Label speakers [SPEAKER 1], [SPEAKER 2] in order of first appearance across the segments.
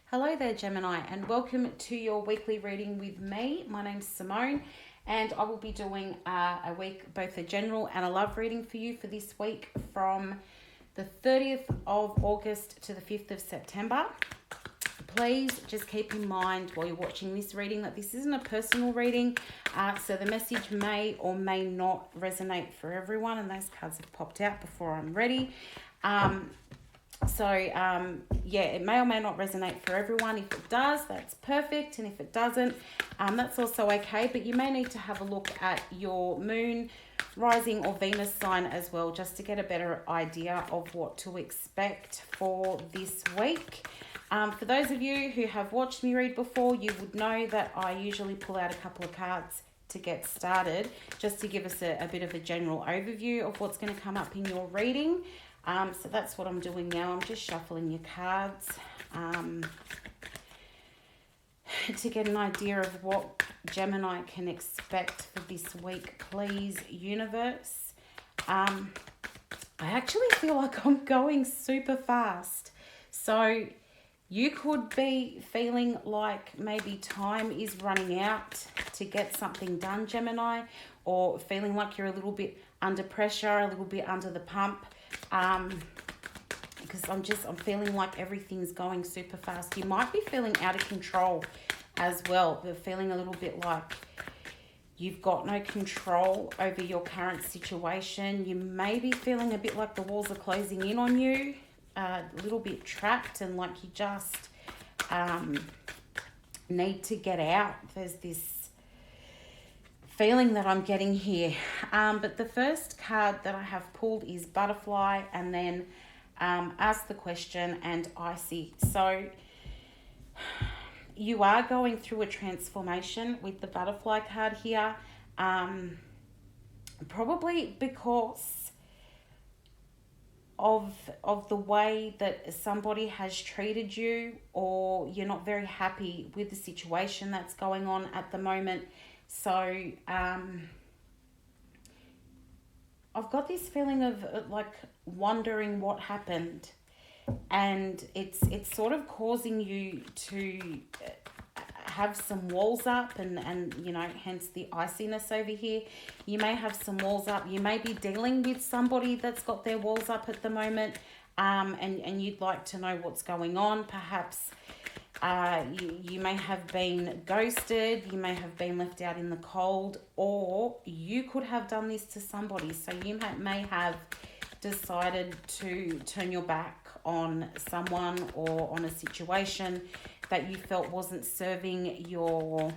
[SPEAKER 1] Hello there, Gemini, and welcome to your weekly reading with me. My name's Simone, and I will be doing a week, both a general and a love reading for you for this week from the 30th of August to the 5th of September. Please just keep in mind while you're watching this reading that this isn't a personal reading, so the message may or may not resonate for everyone, and those cards have popped out before I'm ready. It may or may not resonate for everyone. If it does, that's perfect. And if it doesn't, that's also okay. But you may need to have a look at your moon, rising or Venus sign as well, just to get a better idea of what to expect for this week. For those of you who have watched me read before, you would know that I usually pull out a couple of cards to get started, just to give us a bit of a general overview of what's going to come up in your reading. So that's what I'm doing now. I'm just shuffling your cards to get an idea of what Gemini can expect for this week, please, universe. I actually feel like I'm going super fast. So you could be feeling like maybe time is running out to get something done, Gemini, or feeling like you're a little bit under pressure, a little bit under the pump. Because I'm feeling like everything's going super fast. You might be feeling out of control as well, but feeling a little bit like you've got no control over your current situation. You may be feeling a bit like the walls are closing in on you, a little bit trapped, and like you just need to get out. There's this feeling that I'm getting here. But the first card that I have pulled is Butterfly, and then Ask the Question and Icy. So you are going through a transformation with the Butterfly card here, probably because of the way that somebody has treated you, or you're not very happy with the situation that's going on at the moment. So I've got this feeling of like wondering what happened, and it's sort of causing you to have some walls up, and you know, hence the iciness over here. You may have some walls up. You may be dealing with somebody that's got their walls up at the moment, and you'd like to know what's going on. Perhaps you may have been ghosted, you may have been left out in the cold, or you could have done this to somebody. So you may have decided to turn your back on someone or on a situation that you felt wasn't serving your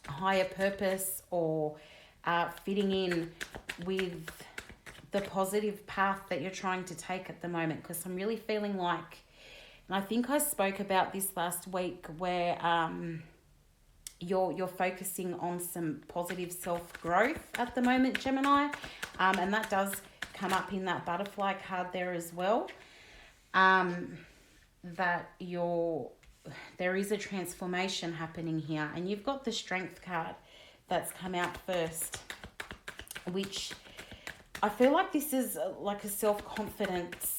[SPEAKER 1] higher purpose, or fitting in with the positive path that you're trying to take at the moment. Because I'm really feeling like, and I think I spoke about this last week, where you're focusing on some positive self-growth at the moment, Gemini. And that does come up in that Butterfly card there as well. That there is a transformation happening here. And you've got the Strength card that's come out first, which I feel like this is like a self-confidence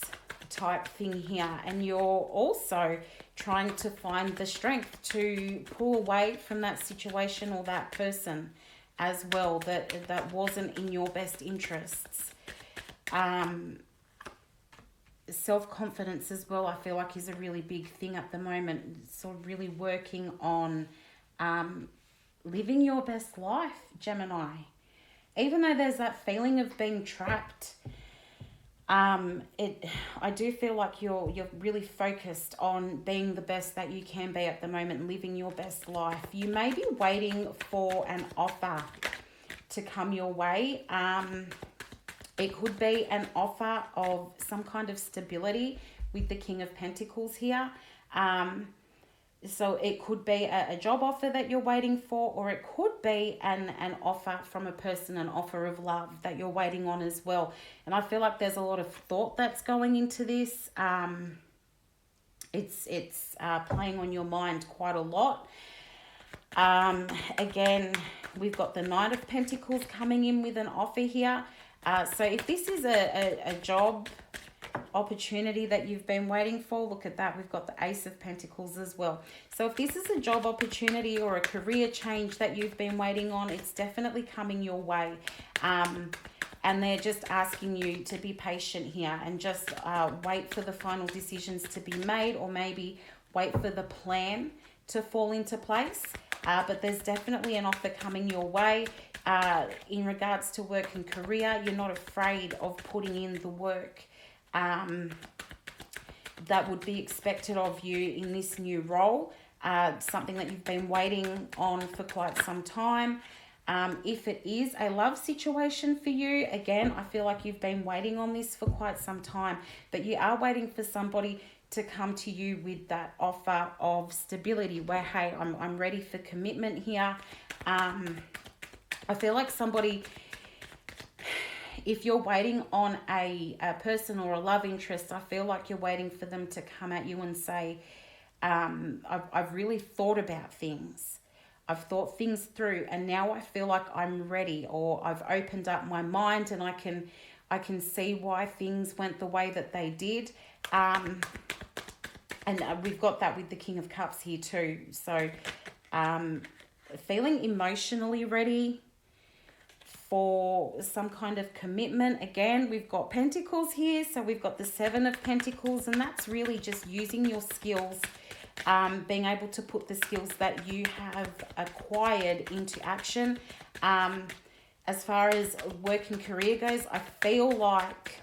[SPEAKER 1] type thing here, and you're also trying to find the strength to pull away from that situation or that person as well that wasn't in your best interests. Self-confidence as well, I feel like, is a really big thing at the moment. So really working on living your best life, Gemini. Even though there's that feeling of being trapped, I do feel like you're really focused on being the best that you can be at the moment, living your best life. You may be waiting for an offer to come your way. It could be an offer of some kind of stability with the King of Pentacles here. So it could be a job offer that you're waiting for, or it could be an offer from a person, an offer of love that you're waiting on as well. And I feel like there's a lot of thought that's going into this. It's playing on your mind quite a lot. Again, we've got the Knight of Pentacles coming in with an offer here. So if this is a job opportunity that you've been waiting for. Look at that. We've got the Ace of Pentacles as well. So if this is a job opportunity or a career change that you've been waiting on, it's definitely coming your way. And they're just asking you to be patient here and just wait for the final decisions to be made, or maybe wait for the plan to fall into place. But there's definitely an offer coming your way. In regards to work and career, you're not afraid of putting in the work that would be expected of you in this new role, something that you've been waiting on for quite some time. If it is a love situation for you, again, I feel like you've been waiting on this for quite some time, but you are waiting for somebody to come to you with that offer of stability where, hey, I'm ready for commitment here. I feel like somebody, if you're waiting on a person or a love interest, I feel like you're waiting for them to come at you and say, I've really thought about things. I've thought things through, and now I feel like I'm ready, or I've opened up my mind and I can see why things went the way that they did. And we've got that with the King of Cups here too. So feeling emotionally ready for some kind of commitment. Again, we've got Pentacles here, so we've got the Seven of Pentacles, and that's really just using your skills, being able to put the skills that you have acquired into action. As far as work and career goes, I feel like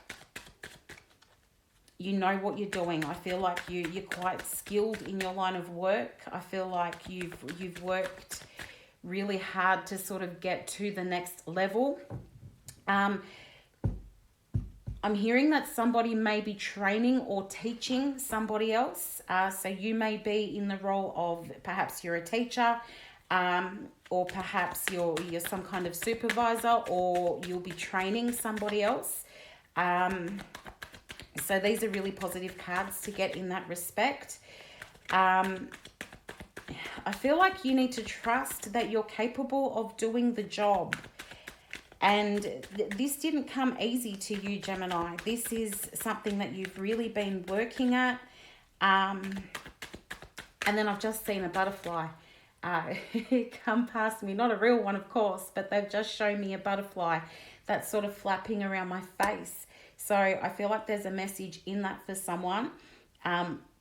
[SPEAKER 1] you know what you're doing. I feel like you're quite skilled in your line of work. I feel like you've worked really hard to sort of get to the next level. I'm hearing that somebody may be training or teaching somebody else. So you may be in the role of, perhaps you're a teacher, or perhaps you're some kind of supervisor, or you'll be training somebody else. So these are really positive cards to get in that respect. I feel like you need to trust that you're capable of doing the job. And this didn't come easy to you, Gemini. This is something that you've really been working at. And then I've just seen a butterfly come past me. Not a real one, of course, but they've just shown me a butterfly that's sort of flapping around my face. So I feel like there's a message in that for someone.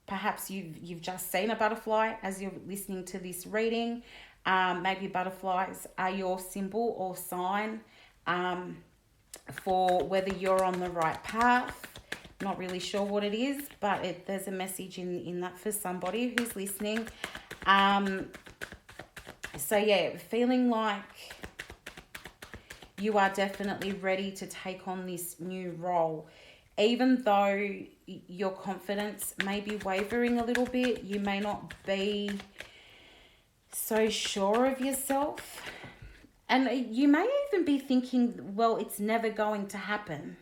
[SPEAKER 1] Perhaps you've just seen a butterfly as you're listening to this reading. Maybe butterflies are your symbol or sign for whether you're on the right path. Not really sure what it is, but there's a message in that for somebody who's listening. So yeah, feeling like you are definitely ready to take on this new role. Even though your confidence may be wavering a little bit, you may not be so sure of yourself. And you may even be thinking, well, it's never going to happen.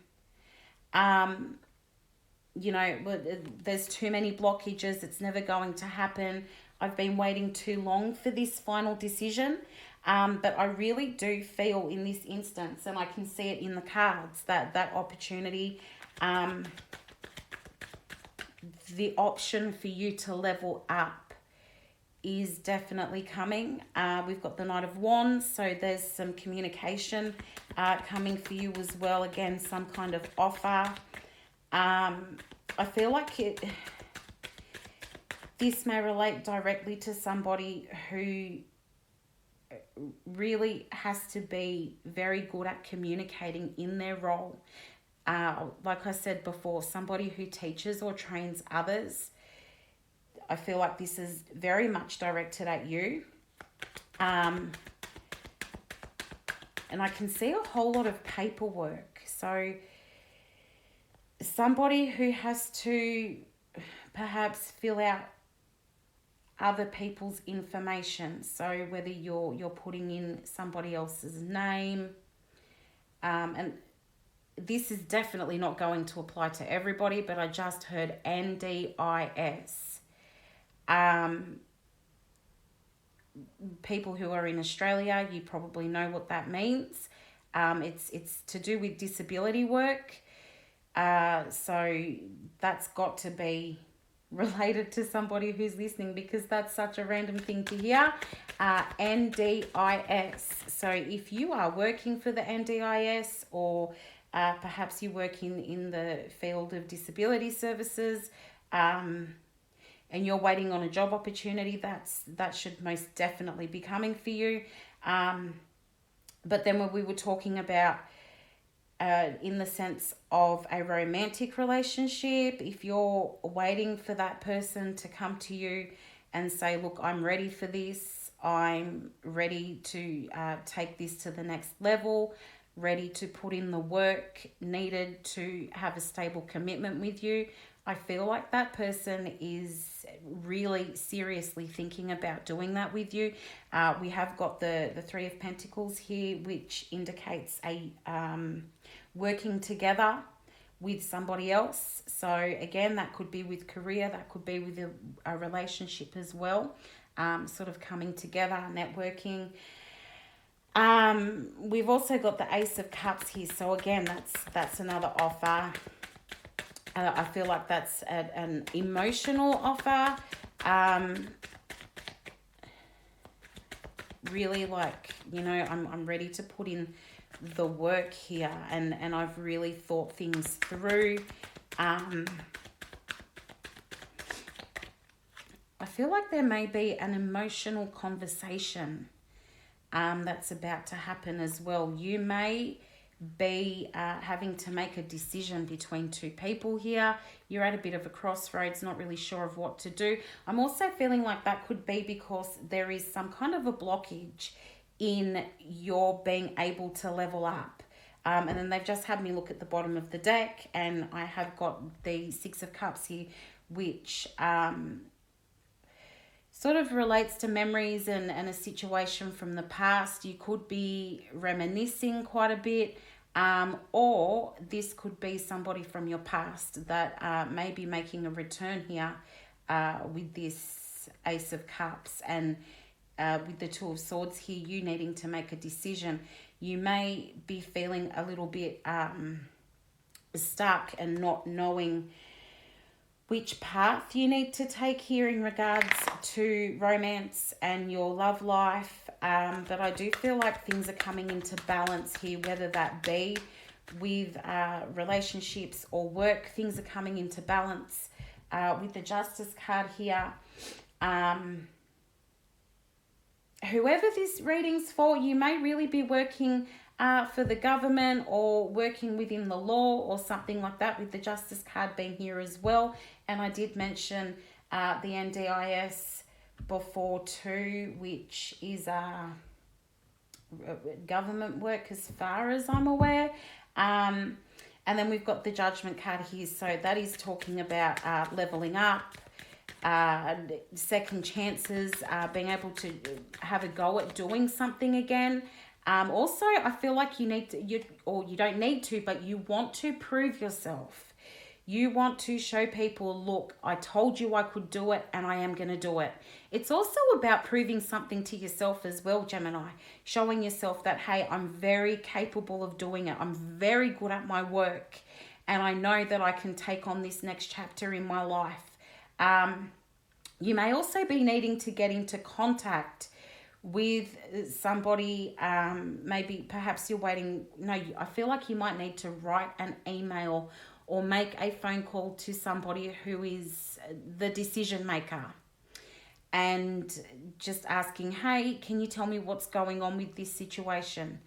[SPEAKER 1] There's too many blockages. It's never going to happen. I've been waiting too long for this final decision. But I really do feel in this instance, and I can see it in the cards, that opportunity, the option for you to level up is definitely coming. We've got the Knight of Wands, so there's some communication coming for you as well. Again, some kind of offer. I feel like this may relate directly to somebody who really has to be very good at communicating in their role. Like I said before, somebody who teaches or trains others. I feel like this is very much directed at you. And I can see a whole lot of paperwork. So somebody who has to perhaps fill out other people's information. So whether you're putting in somebody else's name, and this is definitely not going to apply to everybody, but I just heard NDIS. People who are in Australia, you probably know what that means. It's to do with disability work. So that's got to be related to somebody who's listening, because that's such a random thing to hear. NDIS. So if you are working for the NDIS, or perhaps you work in the field of disability services, and you're waiting on a job opportunity, that should most definitely be coming for you. But then when we were talking about in the sense of a romantic relationship, if you're waiting for that person to come to you and say, look, I'm ready for this, I'm ready to take this to the next level, ready to put in the work needed to have a stable commitment with you, I feel like that person is really seriously thinking about doing that with you. We have got the Three of Pentacles here, which indicates a working together with somebody else. So again, that could be with career, that could be with a relationship as well, sort of coming together, networking. We've also got the Ace of Cups here. So again, that's another offer. I feel like that's an emotional offer. Really, like, I'm ready to put in the work here, and I've really thought things through. I feel like there may be an emotional conversation that's about to happen as well. You may be having to make a decision between two people here. You're at a bit of a crossroads, not really sure of what to do. I'm also feeling like that could be because there is some kind of a blockage in your being able to level up. And then they've just had me look at the bottom of the deck, and I have got the Six of Cups here, which sort of relates to memories and a situation from the past. You could be reminiscing quite a bit, or this could be somebody from your past that may be making a return here with this Ace of Cups, and with the Two of Swords here, you needing to make a decision. You may be feeling a little bit stuck and not knowing which path you need to take here in regards to romance and your love life. But I do feel like things are coming into balance here, whether that be with relationships or work. Things are coming into balance with the Justice card here. Whoever this reading's for, you may really be working for the government or working within the law or something like that, with the Justice card being here as well. And I did mention the NDIS before too, which is government work as far as I'm aware. And then we've got the Judgment card here. So that is talking about leveling up, second chances, being able to have a go at doing something again. Also, I feel like you don't need to, but you want to prove yourself. You want to show people, look, I told you I could do it, and I am going to do it. It's also about proving something to yourself as well, Gemini. Showing yourself that, hey, I'm very capable of doing it. I'm very good at my work, and I know that I can take on this next chapter in my life. You may also be needing to get into contact with somebody. Maybe perhaps you're waiting. No, I feel like you might need to write an email or make a phone call to somebody who is the decision maker, and just asking, hey, can you tell me what's going on with this situation?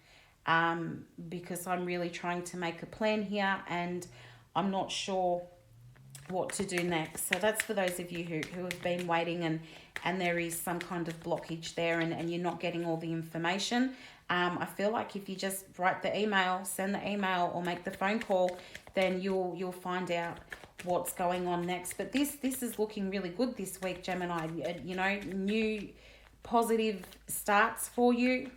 [SPEAKER 1] Because I'm really trying to make a plan here, and I'm not sure what to do next. So that's for those of you who have been waiting and there is some kind of blockage there, and you're not getting all the information. I feel like if you just write the email, send the email, or make the phone call, then you'll find out what's going on next. But this is looking really good this week, Gemini. New positive starts for you.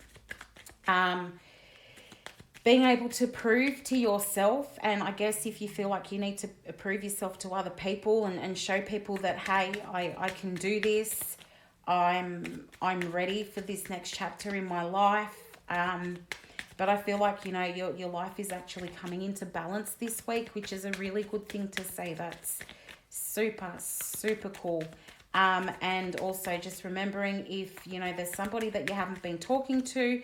[SPEAKER 1] Being able to prove to yourself, and I guess if you feel like you need to prove yourself to other people and show people that, hey, I can do this, I'm ready for this next chapter in my life. But I feel like, you know, your life is actually coming into balance this week, which is a really good thing to say. That's super, super cool. And also just remembering if, you know, there's somebody that you haven't been talking to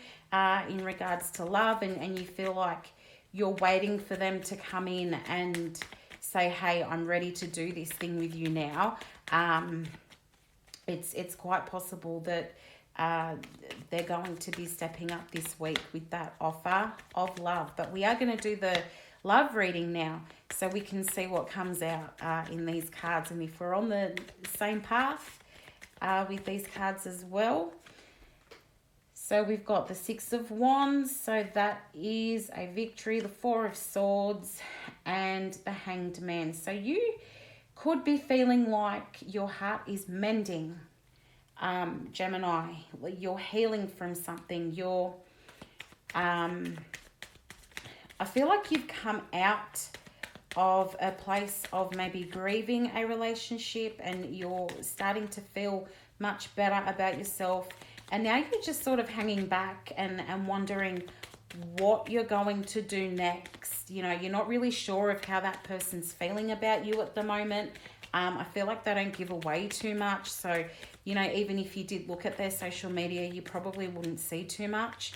[SPEAKER 1] in regards to love, and you feel like you're waiting for them to come in and say, hey, I'm ready to do this thing with you now. It's quite possible that they're going to be stepping up this week with that offer of love. But we are going to do the love reading now, so we can see what comes out in these cards, and if we're on the same path with these cards as well. So we've got the Six of Wands, so that is a victory, the Four of Swords, and the Hanged Man. So you could be feeling like your heart is mending, Gemini. You're healing from something. I feel like you've come out of a place of maybe grieving a relationship, and you're starting to feel much better about yourself. And now you're just sort of hanging back and wondering what you're going to do next. You know, you're not really sure of how that person's feeling about you at the moment. I feel like they don't give away too much. So, you know, even if you did look at their social media, you probably wouldn't see too much.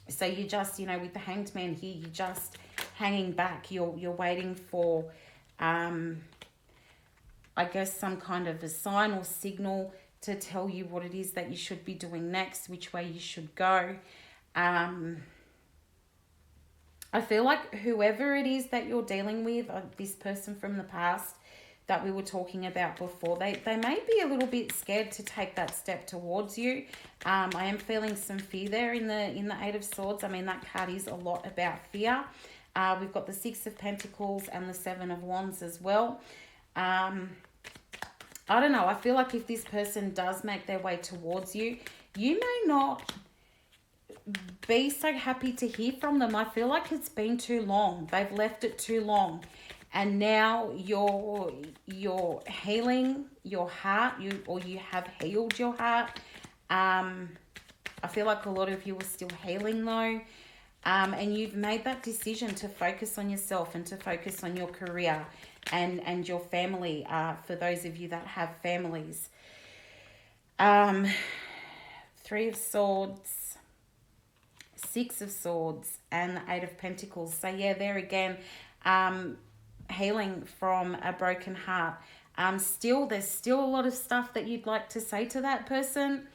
[SPEAKER 1] So you just, you know, with the Hanged Man here, you're just hanging back. You're waiting for, I guess, some kind of a sign or signal to tell you what it is that you should be doing next, which way you should go. I feel like whoever it is that you're dealing with, this person from the past that we were talking about before, they may be a little bit scared to take that step towards you. I am feeling some fear there in the Eight of Swords. I mean, that card is a lot about fear. We've got the Six of Pentacles and the Seven of Wands as well. I don't know. I feel like if this person does make their way towards you, you may not be so happy to hear from them. I feel like it's been too long. They've left it too long. And now you're healing your heart, you have healed your heart. I feel like a lot of you are still healing though. And you've made that decision to focus on yourself and to focus on your career and your family, for those of you that have families. Three of Swords, Six of Swords, and the Eight of Pentacles. So yeah, there again, healing from a broken heart. There's still a lot of stuff that you'd like to say to that person.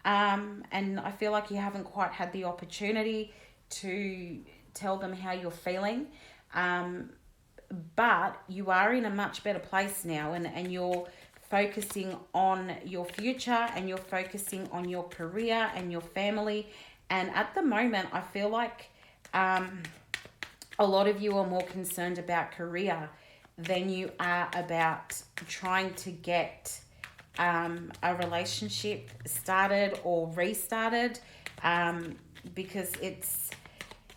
[SPEAKER 1] And I feel like you haven't quite had the opportunity to tell them how you're feeling. But you are in a much better place now, and you're focusing on your future, and you're focusing on your career and your family. And at the moment, I feel like a lot of you are more concerned about career than you are about trying to get a relationship started or restarted, because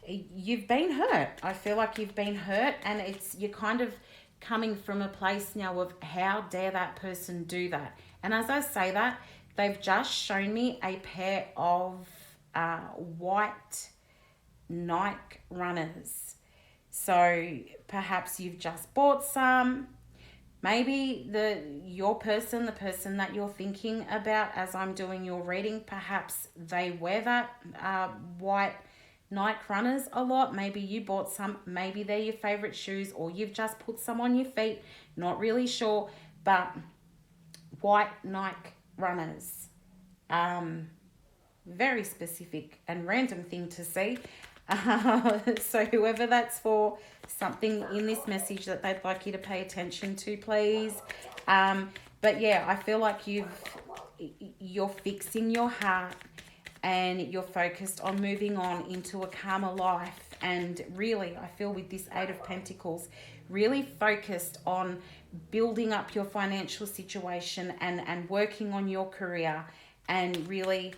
[SPEAKER 1] you've been hurt. I feel like you've been hurt, and you're kind of coming from a place now of how dare that person do that. And as I say that, they've just shown me a pair of white Nike runners. So perhaps you've just bought some. Maybe the person that you're thinking about as I'm doing your reading, perhaps they wear that white Nike runners a lot. Maybe you bought some. Maybe they're your favorite shoes, or you've just put some on your feet. Not really sure, but white Nike runners. Very specific and random thing to see. So whoever that's for, something in this message that they'd like you to pay attention to, please. But yeah, I feel like you're fixing your heart, and you're focused on moving on into a calmer life. And really, I feel with this Eight of Pentacles, really focused on building up your financial situation and working on your career, and really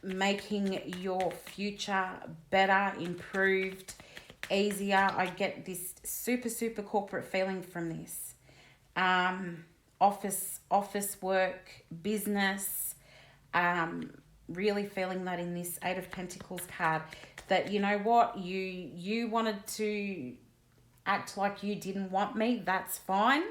[SPEAKER 1] making your future better, improved, easier. I get this super, super corporate feeling from this. Office work, business, really feeling that in this Eight of Pentacles card, that you know what, you wanted to act like you didn't want me. That's fine.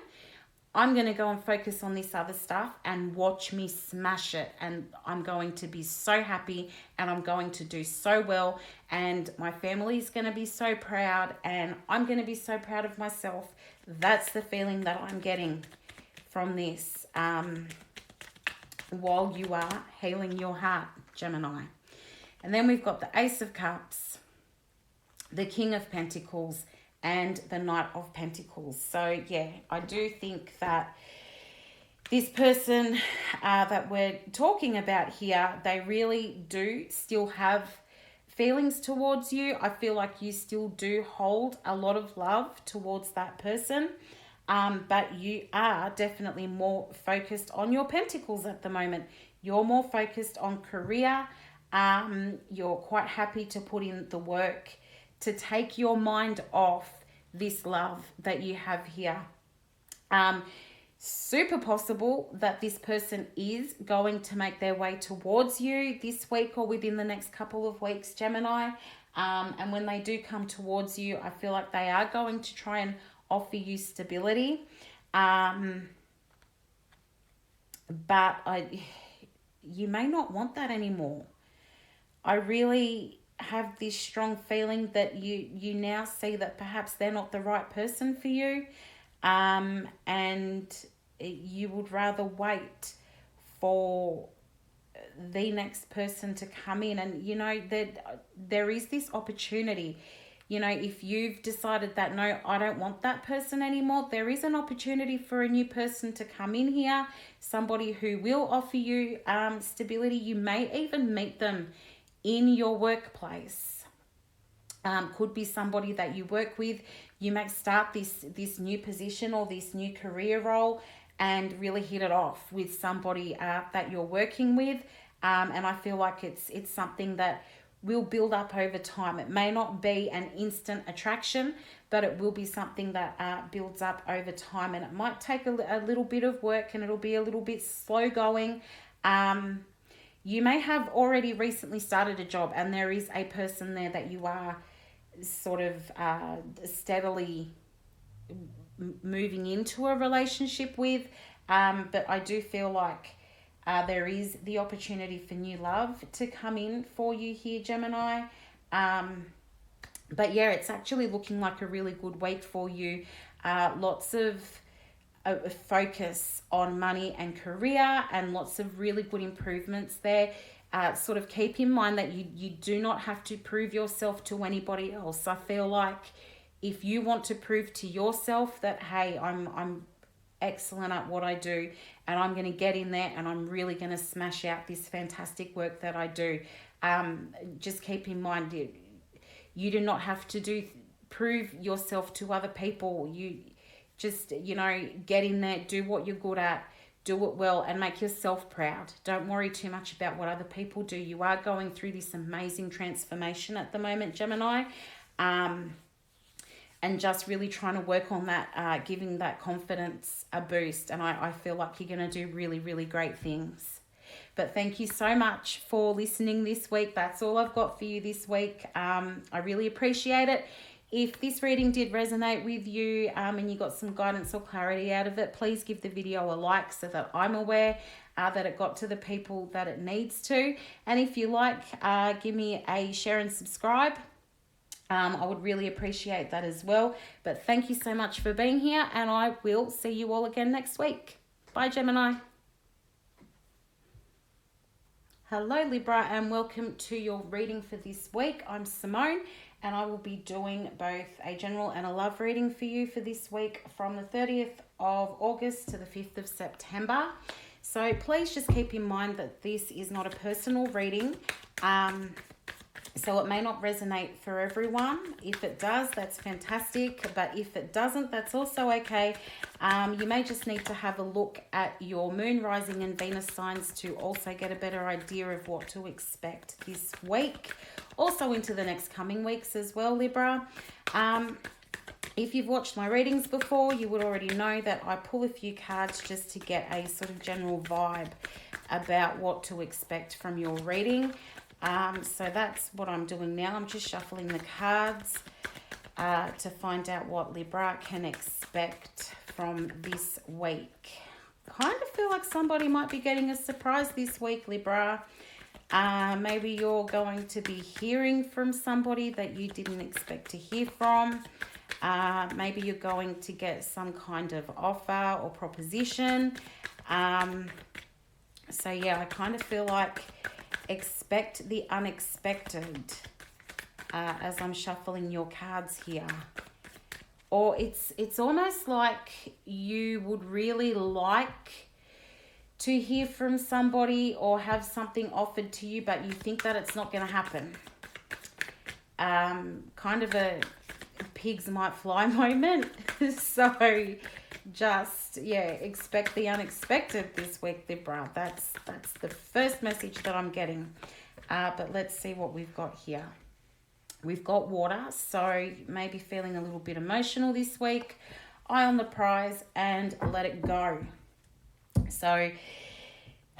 [SPEAKER 1] I'm going to go and focus on this other stuff and watch me smash it. And I'm going to be so happy and I'm going to do so well. And my family's going to be so proud and I'm going to be so proud of myself. That's the feeling that I'm getting from this while you are healing your heart, Gemini. And then we've got the Ace of Cups, the King of Pentacles, and the Knight of Pentacles. So yeah, I do think that this person that we're talking about here, they really do still have feelings towards you. I feel like you still do hold a lot of love towards that person. But you are definitely more focused on your pentacles at the moment. You're more focused on career. You're quite happy to put in the work to take your mind off this love that you have here. Super possible that this person is going to make their way towards you this week or within the next couple of weeks, Gemini. And when they do come towards you, I feel like they are going to try and offer you stability. But you may not want that anymore. I really have this strong feeling that you now see that perhaps they're not the right person for you, and you would rather wait for the next person to come in. And you know that there is this opportunity, you know, if you've decided that no, I don't want that person anymore, there is an opportunity for a new person to come in here, somebody who will offer you stability. You may even meet them in your workplace. Could be somebody that you work with. You may start this new position or this new career role and really hit it off with somebody that you're working with. And I feel like it's something that will build up over time. It may not be an instant attraction, but it will be something that builds up over time. And it might take a little bit of work and it'll be a little bit slow going. You may have already recently started a job and there is a person there that you are sort of steadily moving into a relationship with. But I do feel like there is the opportunity for new love to come in for you here, Gemini. But yeah, it's actually looking like a really good week for you. Lots of focus on money and career and lots of really good improvements there. Sort of keep in mind that you do not have to prove yourself to anybody else. I feel like if you want to prove to yourself that, hey, I'm excellent at what I do and I'm going to get in there and I'm really going to smash out this fantastic work that I do, just keep in mind you do not have to prove yourself to other people. You just, you know, get in there, do what you're good at, do it well, and make yourself proud. Don't worry too much about what other people do. You are going through this amazing transformation at the moment, Gemini, and just really trying to work on that, giving that confidence a boost. And I feel like you're going to do really, really great things. But thank you so much for listening this week. That's all I've got for you this week. I really appreciate it. If this reading did resonate with you and you got some guidance or clarity out of it, please give the video a like so that I'm aware that it got to the people that it needs to. And if you like, give me a share and subscribe. I would really appreciate that as well. But thank you so much for being here and I will see you all again next week. Bye, Gemini. Hello, Libra, and welcome to your reading for this week. I'm Simone. And I will be doing both a general and a love reading for you for this week from the 30th of August to the 5th of September. So please just keep in mind that this is not a personal reading. So it may not resonate for everyone. If it does, that's fantastic. But if it doesn't, that's also okay. You may just need to have a look at your moon, rising and Venus signs to also get a better idea of what to expect this week. Also into the next coming weeks as well, Libra. If you've watched my readings before, you would already know that I pull a few cards just to get a sort of general vibe about what to expect from your reading. So that's what I'm doing now. I'm just shuffling the cards to find out what Libra can expect from this week. Kind of feel like somebody might be getting a surprise this week, Libra. Maybe you're going to be hearing from somebody that you didn't expect to hear from. Maybe you're going to get some kind of offer or proposition. So yeah, I kind of feel like expect the unexpected as I'm shuffling your cards here. Or it's almost like you would really like to hear from somebody or have something offered to you, but you think that it's not going to happen. Kind of a pigs might fly moment. So just, yeah, expect the unexpected this week, Libra. That's the first message that I'm getting. But let's see what we've got here. We've got water, so maybe feeling a little bit emotional this week. Eye on the prize and let it go. So,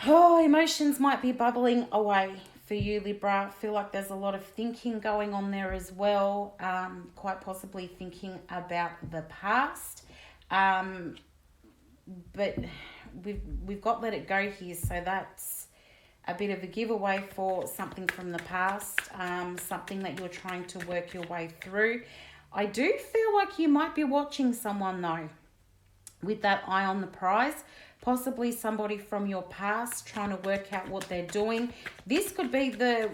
[SPEAKER 1] emotions might be bubbling away for you, Libra. I feel like there's a lot of thinking going on there as well. Quite possibly thinking about the past. But we've got let it go here, so that's a bit of a giveaway for something from the past, something that you're trying to work your way through. I do feel like you might be watching someone though, with that eye on the prize, possibly somebody from your past trying to work out what they're doing. This could be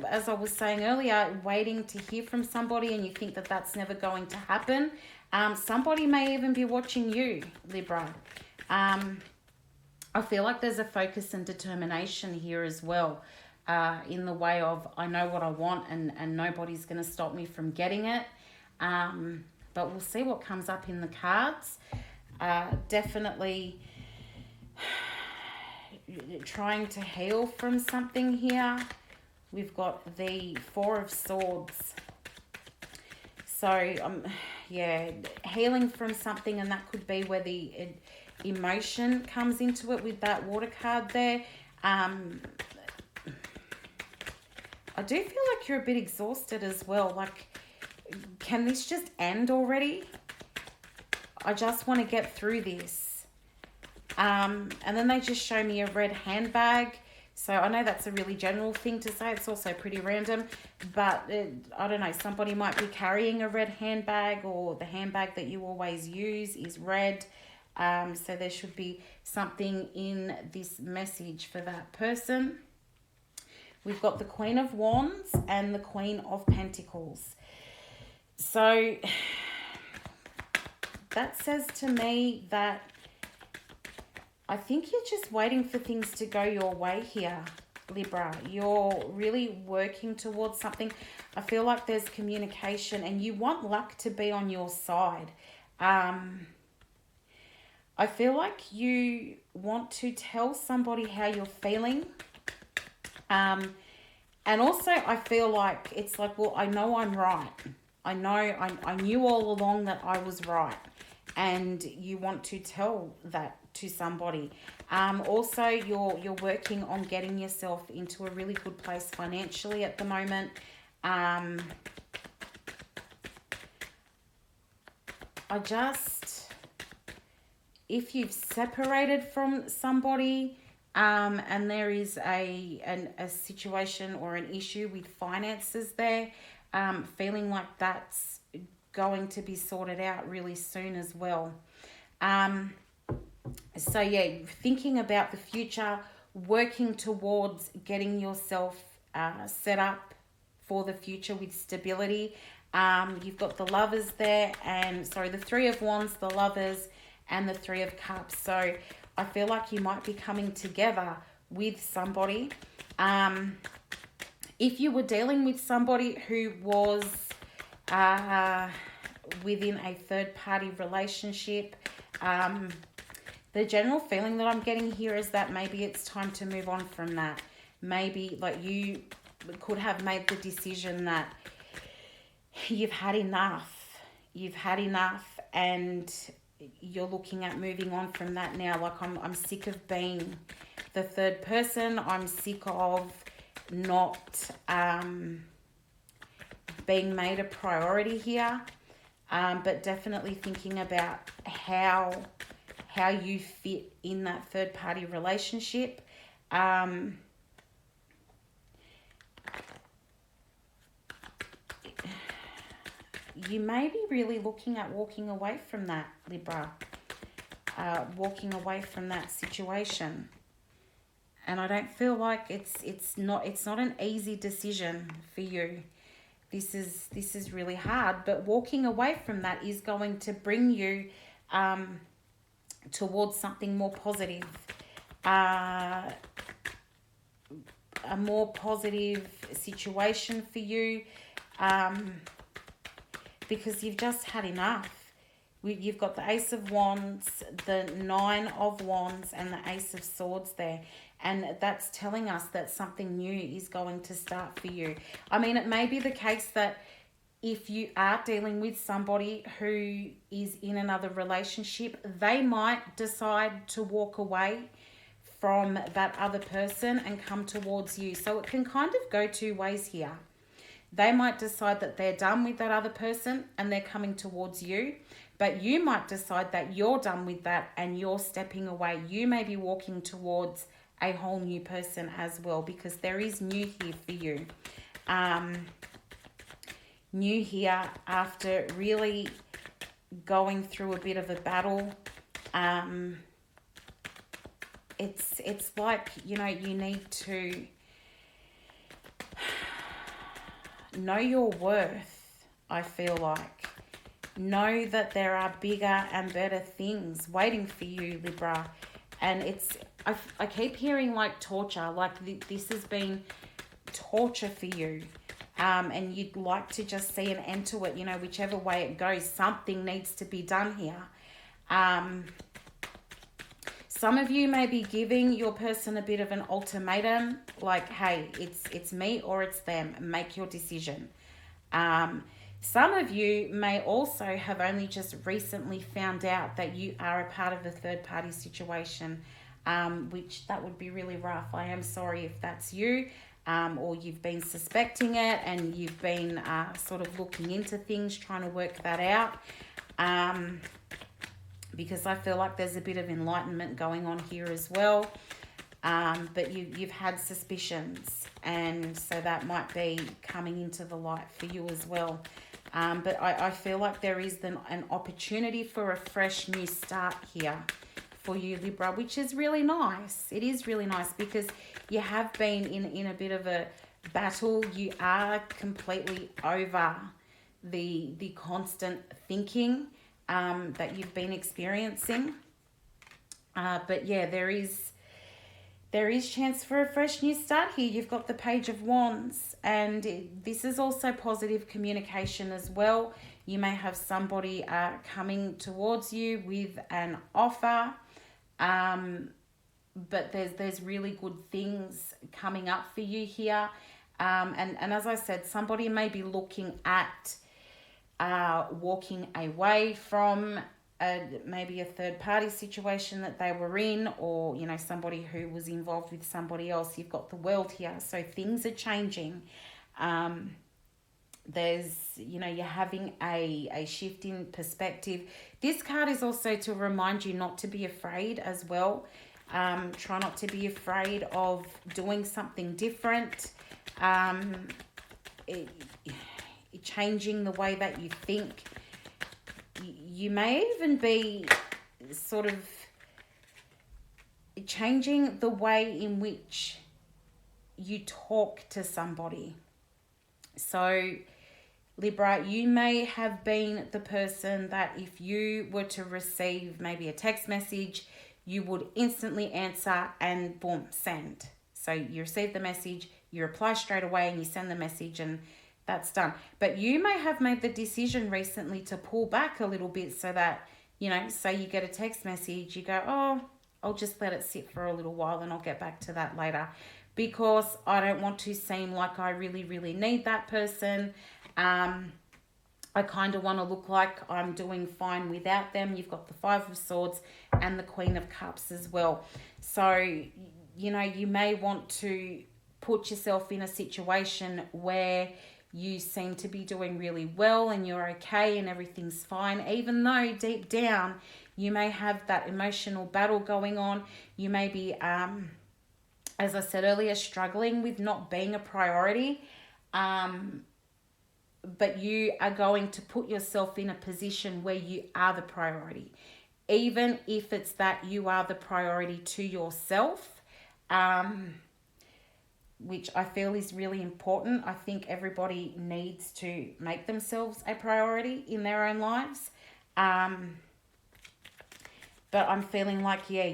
[SPEAKER 1] as I was saying earlier, waiting to hear from somebody and you think that that's never going to happen. Somebody may even be watching you, Libra. I feel like there's a focus and determination here as well, in the way of I know what I want and nobody's going to stop me from getting it. But we'll see what comes up in the cards. Definitely trying to heal from something here. We've got the Four of Swords. So, yeah, healing from something, and that could be where the emotion comes into it with that water card there. I do feel like you're a bit exhausted as well. Like, can this just end already? I just want to get through this. And then they just show me a red handbag. So I know that's a really general thing to say. It's also pretty random. But I don't know, somebody might be carrying a red handbag, or the handbag that you always use is red. So there should be something in this message for that person. We've got the Queen of Wands and the Queen of Pentacles. So that says to me that I think you're just waiting for things to go your way here, Libra. You're really working towards something. I feel like there's communication and you want luck to be on your side. I feel like you want to tell somebody how you're feeling. And also I feel like it's like, well, I know I'm right. I knew all along that I was right. And you want to tell that to somebody. Also, you're working on getting yourself into a really good place financially at the moment. If you've separated from somebody, and there is a situation or an issue with finances there, feeling like that's going to be sorted out really soon as well. So yeah, thinking about the future, working towards getting yourself set up for the future with stability. You've got the Lovers there, the Three of Wands, the Lovers, and the Three of Cups. So I feel like you might be coming together with somebody. If you were dealing with somebody who was within a third-party relationship, the general feeling that I'm getting here is that maybe it's time to move on from that. Maybe like you could have made the decision that you've had enough. You've had enough, and you're looking at moving on from that now. Like, I'm sick of being the third person. I'm sick of not being made a priority here. But definitely thinking about how you fit in that third party relationship. You may be really looking at walking away from that, Libra. Walking away from that situation. And I don't feel like it's not an easy decision for you. This is really hard, but walking away from that is going to bring you towards something more positive. A more positive situation for you, because you've just had enough. You've got the Ace of Wands, the Nine of Wands, and the Ace of Swords there. And that's telling us that something new is going to start for you. I mean, it may be the case that if you are dealing with somebody who is in another relationship, they might decide to walk away from that other person and come towards you. So it can kind of go two ways here. They might decide that they're done with that other person and they're coming towards you. But you might decide that you're done with that and you're stepping away. You may be walking towards a whole new person as well, because there is new here for you. New here after really going through a bit of a battle. It's like, you need to know your worth, I feel like. Know that there are bigger and better things waiting for you, Libra. And I keep hearing like torture, like this has been torture for you. And you'd like to just see an end to it, whichever way it goes. Something needs to be done here. Some of you may be giving your person a bit of an ultimatum, like, hey, it's me or it's them. Make your decision. Some of you may also have only just recently found out that you are a part of a third-party situation, which that would be really rough. I am sorry if that's you, or you've been suspecting it and you've been sort of looking into things, trying to work that out, because I feel like there's a bit of enlightenment going on here as well. But you've had suspicions, and so that might be coming into the light for you as well. But I feel like there is an opportunity for a fresh new start here for you, Libra, which is really nice. It is really nice because you have been in a bit of a battle. You are completely over the constant thinking that you've been experiencing. But yeah, there is chance for a fresh new start here. You've got the Page of Wands, and this is also positive communication as well. You may have somebody coming towards you with an offer, but there's really good things coming up for you here. And as I said, somebody may be looking at walking away from maybe a third party situation that they were in, or somebody who was involved with somebody else. You've got the World here, so things are changing. There's you're having a shift in perspective. This card is also to remind you not to be afraid as well. Try not to be afraid of doing something different, changing the way that you think. You may even be sort of changing the way in which you talk to somebody. So, Libra, you may have been the person that if you were to receive maybe a text message, you would instantly answer and boom, send. So you receive the message, you reply straight away and you send the message, and that's done. But you may have made the decision recently to pull back a little bit so that, say you get a text message, you go, oh, I'll just let it sit for a little while and I'll get back to that later, because I don't want to seem like I really, really need that person. I I kind of want to look like I'm doing fine without them. You've got the Five of Swords and the Queen of Cups as well. So, you know, you may want to put yourself in a situation where you seem to be doing really well and you're okay and everything's fine, even though deep down you may have that emotional battle going on. You may be, as I said earlier, struggling with not being a priority. But you are going to put yourself in a position where you are the priority, even if it's that you are the priority to yourself, which I feel is really important. I think everybody needs to make themselves a priority in their own lives. But I'm feeling like, yeah,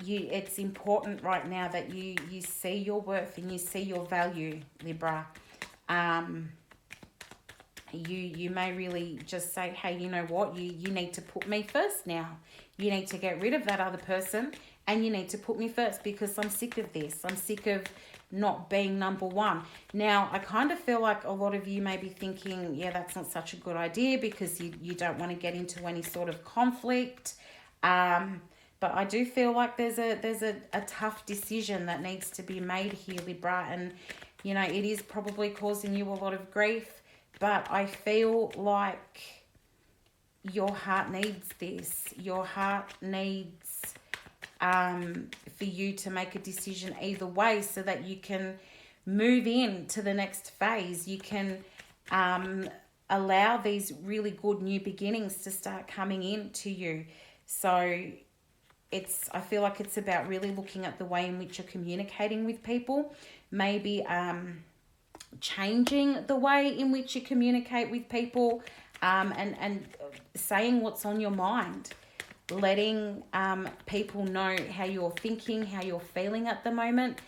[SPEAKER 1] it's important right now that you see your worth and you see your value, Libra. You may really just say, hey, you know what, you need to put me first now. You need to get rid of that other person and you need to put me first, because I'm sick of this. I'm sick of not being number one. Now, I kind of feel like a lot of you may be thinking, yeah, that's not such a good idea, because you don't want to get into any sort of conflict. But I do feel like there's a tough decision that needs to be made here, Libra. And, you know, it is probably causing you a lot of grief. But I feel like your heart needs this. Your heart needs for you to make a decision either way, so that you can move into the next phase. You can allow these really good new beginnings to start coming into you. So I feel like it's about really looking at the way in which you're communicating with people. Maybe changing the way in which you communicate with people, and saying what's on your mind. Letting people know how you're thinking, how you're feeling at the moment,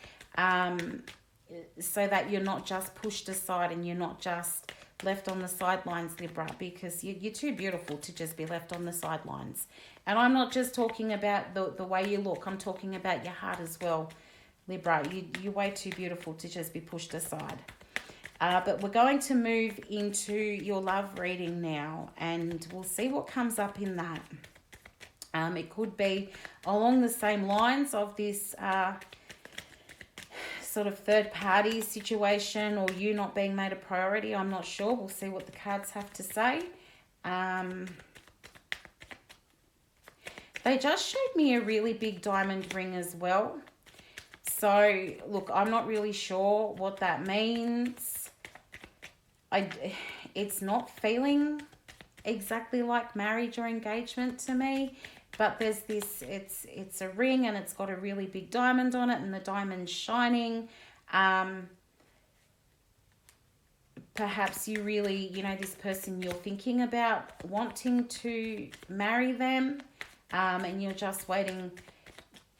[SPEAKER 1] so that you're not just pushed aside and you're not just left on the sidelines, Libra, because you're too beautiful to just be left on the sidelines. And I'm not just talking about the way you look. I'm talking about your heart as well, Libra. You're way too beautiful to just be pushed aside. But we're going to move into your love reading now, and we'll see what comes up in that. It could be along the same lines of this sort of third party situation, or you not being made a priority. I'm not sure. We'll see what the cards have to say. They just showed me a really big diamond ring as well. So, look, I'm not really sure what that means. It's not feeling exactly like marriage or engagement to me. But there's this, it's a ring and it's got a really big diamond on it, and the diamond's shining. Perhaps you really, you know, this person you're thinking about wanting to marry them, and you're just waiting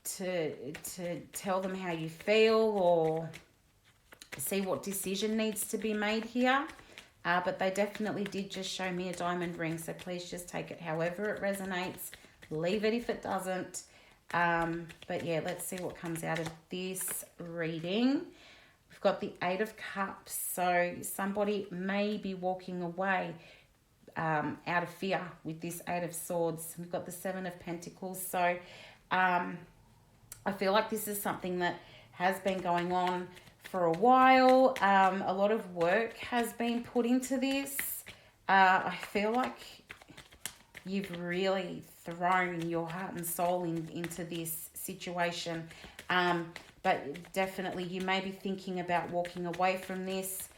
[SPEAKER 1] to tell them how you feel or see what decision needs to be made here. But they definitely did just show me a diamond ring, so please just take it however it resonates. Leave it if it doesn't. But yeah, let's see what comes out of this reading. We've got the Eight of Cups. So somebody may be walking away out of fear with this Eight of Swords. We've got the Seven of Pentacles. So I feel like this is something that has been going on for a while. A lot of work has been put into this. I feel like you've really thrown your heart and soul into this situation. But definitely you may be thinking about walking away from this,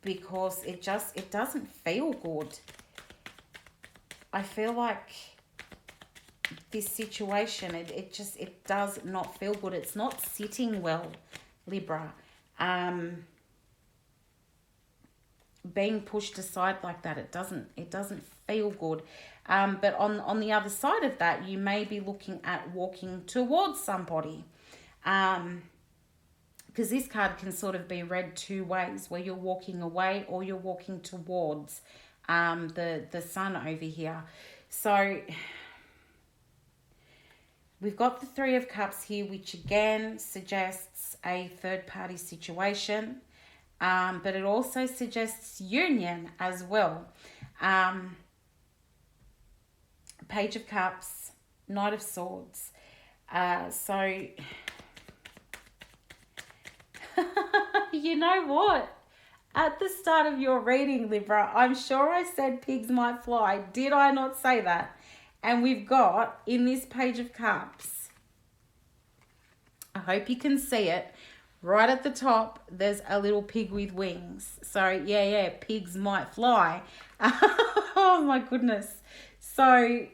[SPEAKER 1] because it doesn't feel good. I feel like this situation, it does not feel good. It's not sitting well, Libra. Being pushed aside like that, it doesn't feel good. But on the other side of that, you may be looking at walking towards somebody, because this card can sort of be read two ways, where you're walking away or you're walking towards the sun over here. So We've got the Three of Cups here, which again suggests a third-party situation, but it also suggests union as well. Page of Cups, Knight of Swords. So, you know what? At the start of your reading, Libra, I'm sure I said pigs might fly. Did I not say that? And we've got, in this Page of Cups, I hope you can see it, right at the top, there's a little pig with wings. So, yeah, pigs might fly. Oh, my goodness. So,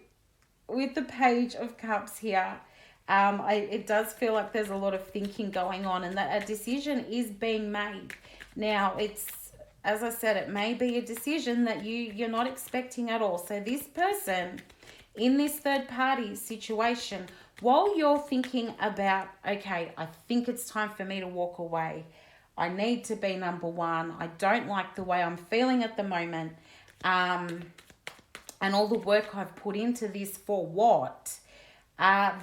[SPEAKER 1] with the Page of Cups here, it does feel like there's a lot of thinking going on and that a decision is being made. Now, it's, as I said, it may be a decision that you're not expecting at all. So this person in this third party situation, while you're thinking about, okay, I think it's time for me to walk away. I need to be number one. I don't like the way I'm feeling at the moment. And all the work I've put into this for what?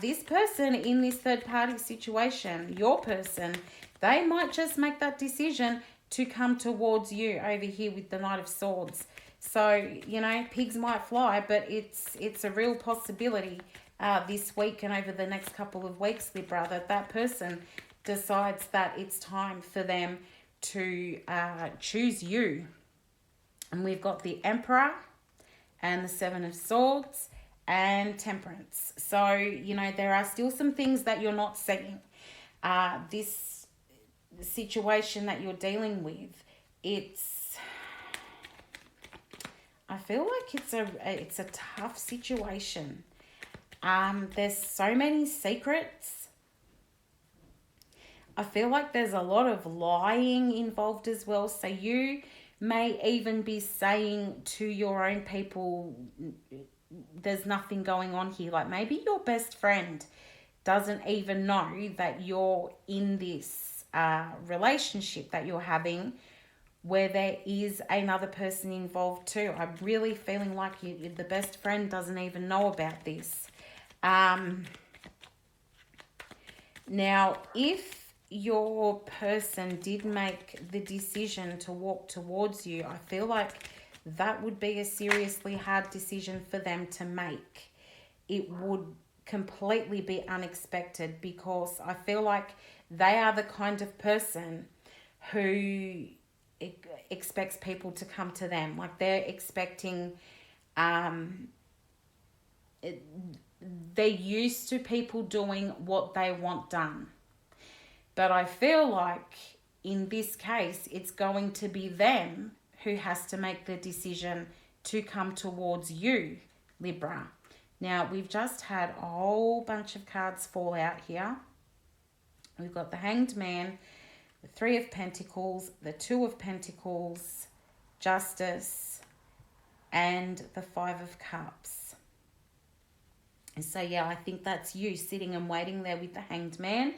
[SPEAKER 1] This person in this third party situation, your person, they might just make that decision to come towards you over here with the Knight of Swords. So, you know, pigs might fly, but it's a real possibility this week and over the next couple of weeks, Libra, that person decides that it's time for them to choose you. And we've got the Emperor and the Seven of Swords and Temperance. So, you know, there are still some things that you're not seeing. This situation that you're dealing with, I feel like it's a tough situation. There's so many secrets. I feel like there's a lot of lying involved as well. So you may even be saying to your own people, there's nothing going on here. Like maybe your best friend doesn't even know that you're in this relationship that you're having where there is another person involved too. I'm really feeling like the best friend doesn't even know about this. Now, if your person did make the decision to walk towards you, I feel like that would be a seriously hard decision for them to make. It would completely be unexpected because I feel like they are the kind of person who expects people to come to them. Like they're expecting, they're used to people doing what they want done. But I feel like in this case, it's going to be them who has to make the decision to come towards you, Libra. Now, we've just had a whole bunch of cards fall out here. We've got the Hanged Man, the Three of Pentacles, the Two of Pentacles, Justice, and the Five of Cups. And so, yeah, I think that's you sitting and waiting there with the Hanged Man.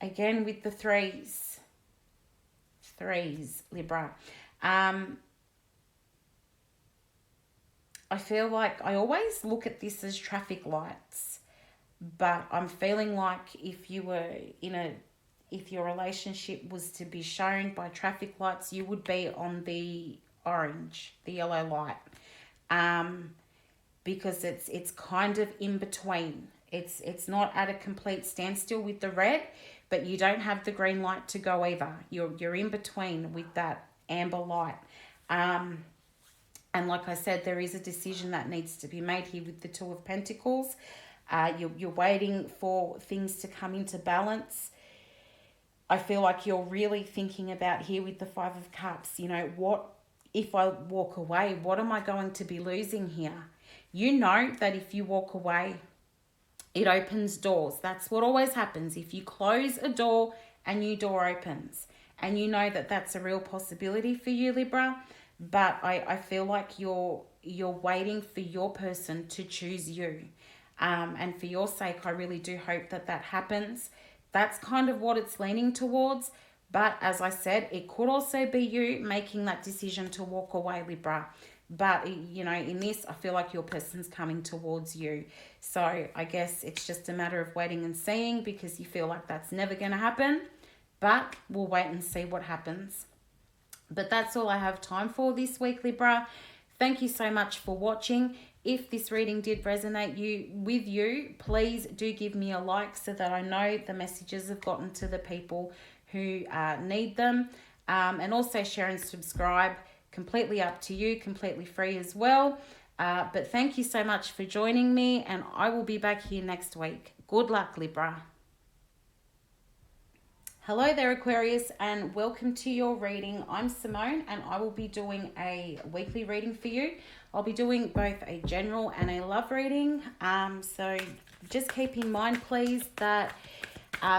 [SPEAKER 1] Again, with the threes, Libra. I feel like I always look at this as traffic lights, but I'm feeling like if your relationship was to be shown by traffic lights, you would be on the orange, the yellow light, because it's kind of in between. It's not at a complete standstill with the red, but you don't have the green light to go either. You're in between with that amber light. And like I said, there is a decision that needs to be made here with the Two of Pentacles. You're waiting for things to come into balance. I feel like you're really thinking about here with the Five of Cups, you know, what if I walk away? What am I going to be losing here? You know that if you walk away, it opens doors. That's what always happens. If you close a door, a new door opens. And you know that that's a real possibility for you, Libra. But I feel like you're waiting for your person to choose you. And for your sake, I really do hope that happens. That's kind of what it's leaning towards. But as I said, it could also be you making that decision to walk away, Libra. But, you know, in this, I feel like your person's coming towards you. So I guess it's just a matter of waiting and seeing, because you feel like that's never going to happen. But we'll wait and see what happens. But that's all I have time for this week, Libra. Thank you so much for watching. If this reading did resonate with you, please do give me a like so that I know the messages have gotten to the people who need them. And also share and subscribe. Completely up to you, completely free as well. But thank you so much for joining me, and I will be back here next week. Good luck, Libra. Hello there, Aquarius, and welcome to your reading. I'm Simone, and I will be doing a weekly reading for you. I'll be doing both a general and a love reading. So just keep in mind, please, that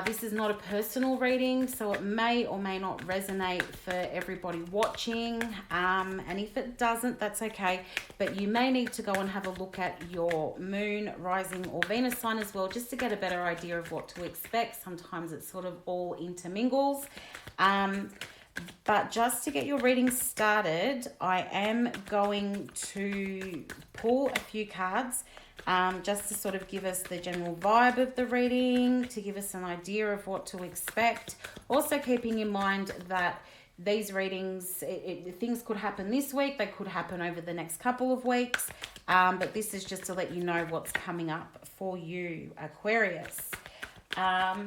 [SPEAKER 1] this is not a personal reading, so it may or may not resonate for everybody watching. And if it doesn't, that's okay. But you may need to go and have a look at your moon, rising, or Venus sign as well, just to get a better idea of what to expect. Sometimes it sort of all intermingles. But just to get your reading started, I am going to pull a few cards just to sort of give us the general vibe of the reading, to give us an idea of what to expect. Also keeping in mind that these readings, things could happen this week, they could happen over the next couple of weeks, but this is just to let you know what's coming up for you, Aquarius. I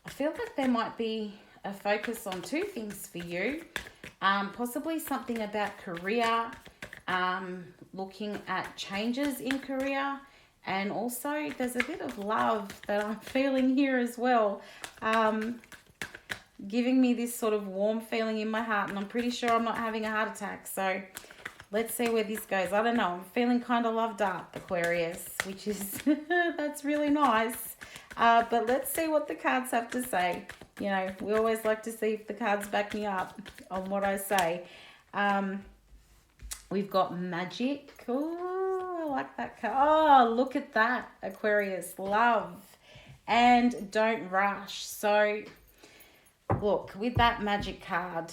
[SPEAKER 1] feel like there might be a focus on two things for you, possibly something about career, looking at changes in career, and also there's a bit of love that I'm feeling here as well, giving me this sort of warm feeling in my heart, and I'm pretty sure I'm not having a heart attack. So let's see where this goes. I don't know, I'm feeling kind of loved up, Aquarius, which is that's really nice. But let's see what the cards have to say. You know, we always like to see if the cards back me up on what I say. We've got magic. Oh, I like that card. Oh, look at that, Aquarius. Love. And don't rush. So, look, with that magic card,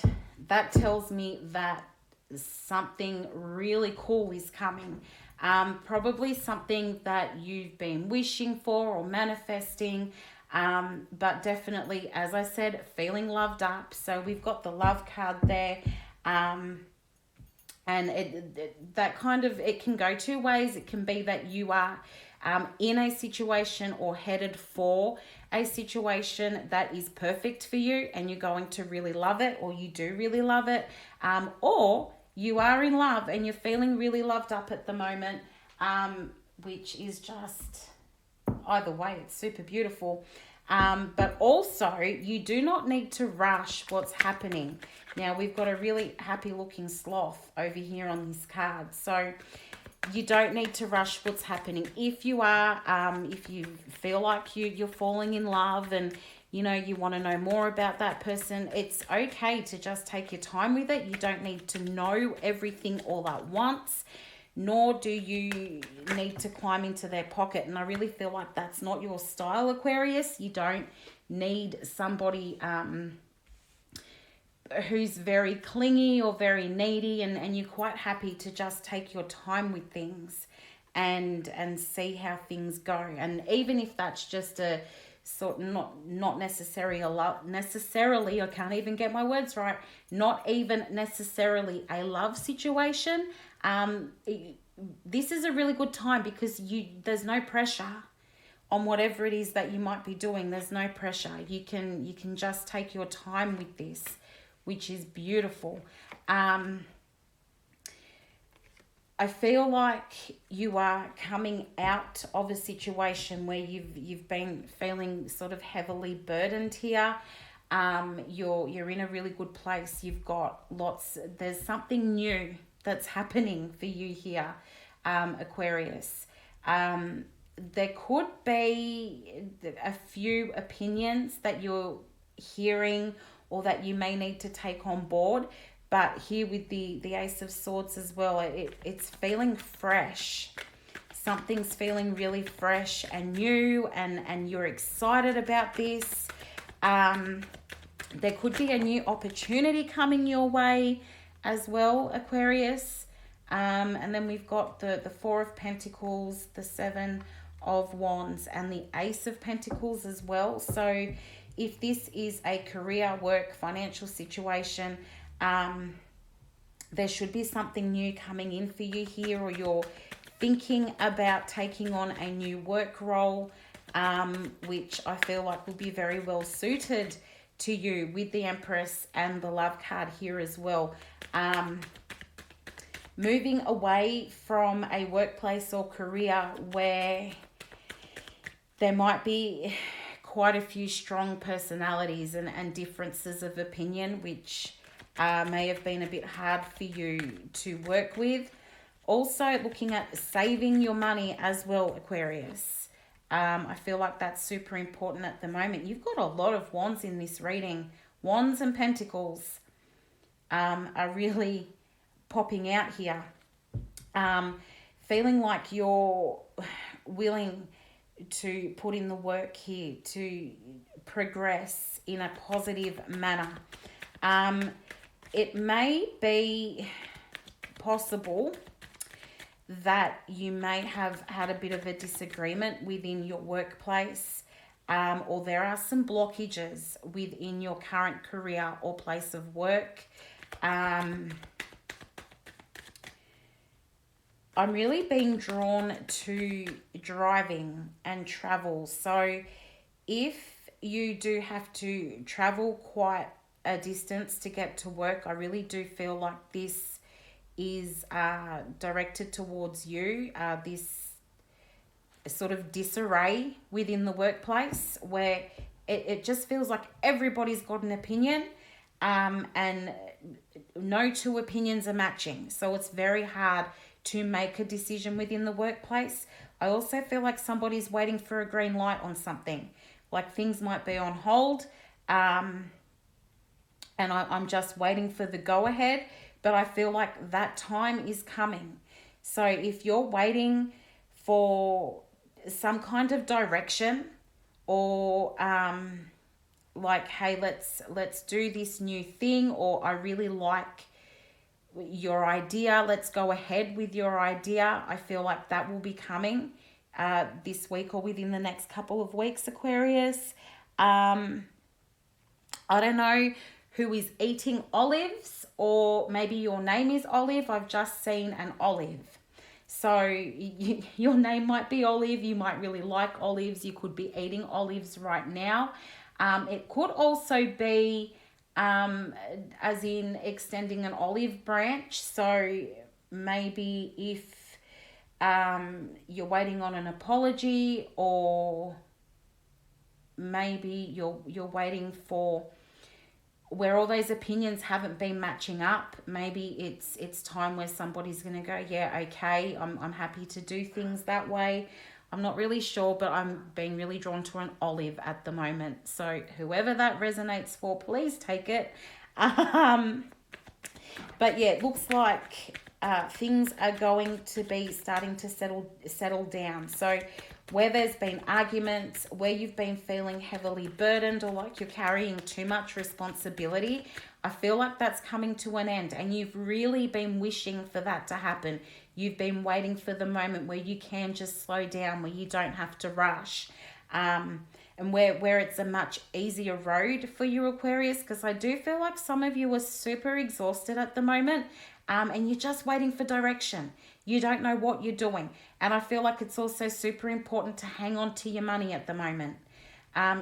[SPEAKER 1] that tells me that something really cool is coming. Probably something that you've been wishing for or manifesting. But definitely, as I said, feeling loved up. So we've got the love card there. And that kind of, it can go two ways. It can be that you are in a situation or headed for a situation that is perfect for you and you're going to really love it, or you do really love it. Or you are in love and you're feeling really loved up at the moment, which is just, either way, it's super beautiful. But also, you do not need to rush what's happening. Now, we've got a really happy looking sloth over here on this card. So you don't need to rush what's happening. If you are, if you feel like you're falling in love and, you know, you want to know more about that person, it's okay to just take your time with it. You don't need to know everything all at once, nor do you need to climb into their pocket. And I really feel like that's not your style, Aquarius. You don't need somebody who's very clingy or very needy, and you're quite happy to just take your time with things and see how things go. And even if that's just a sort, not necessarily I can't even get my words right, not even necessarily a love situation, this is a really good time because there's no pressure on whatever it is that you might be doing. There's no pressure. You can just take your time with this, which is beautiful. I feel like you are coming out of a situation where you've been feeling sort of heavily burdened here. You're in a really good place. You've got there's something new that's happening for you here, Aquarius. There could be a few opinions that you're hearing or that you may need to take on board. But here with the Ace of Swords as well, it's feeling fresh. Something's feeling really fresh and new, and you're excited about this. There could be a new opportunity coming your way. as well, Aquarius. And then we've got the Four of Pentacles, the Seven of Wands, and the Ace of Pentacles as well. So if this is a career, work, financial situation, there should be something new coming in for you here, or you're thinking about taking on a new work role, which I feel like will be very well suited to you with the Empress and the Love card here as well. Moving away from a workplace or career where there might be quite a few strong personalities and differences of opinion, which may have been a bit hard for you to work with. Also looking at saving your money as well, Aquarius. I feel like that's super important at the moment. You've got a lot of wands in this reading. Wands and pentacles are really popping out here. Feeling like you're willing to put in the work here to progress in a positive manner. It may be possible that you may have had a bit of a disagreement within your workplace, or there are some blockages within your current career or place of work. I'm really being drawn to driving and travel. So if you do have to travel quite a distance to get to work, I really do feel like this is directed towards you. This sort of disarray within the workplace where it just feels like everybody's got an opinion, and no two opinions are matching. So it's very hard to make a decision within the workplace. I also feel like somebody's waiting for a green light on something. Like things might be on hold, and I'm just waiting for the go-ahead, but I feel like that time is coming. So if you're waiting for some kind of direction, or like, hey, let's do this new thing, or I really like your idea, let's go ahead with your idea, I feel like that will be coming this week or within the next couple of weeks, Aquarius. I don't know who is eating olives, or maybe your name is Olive. I've just seen an olive. So your name might be Olive. You might really like olives. You could be eating olives right now. It could also be as in extending an olive branch. So maybe if you're waiting on an apology, or maybe you're waiting for where all those opinions haven't been matching up. Maybe it's time where somebody's going to go, yeah, okay, I'm happy to do things that way. I'm not really sure, but I'm being really drawn to an olive at the moment. So whoever that resonates for, please take it. But yeah, it looks like things are going to be starting to settle down. So where there's been arguments, where you've been feeling heavily burdened, or like you're carrying too much responsibility, I feel like that's coming to an end, and you've really been wishing for that to happen. You've been waiting for the moment where you can just slow down, where you don't have to rush, and where it's a much easier road for you, Aquarius, because I do feel like some of you are super exhausted at the moment, and you're just waiting for direction. You don't know what you're doing. And I feel like it's also super important to hang on to your money at the moment.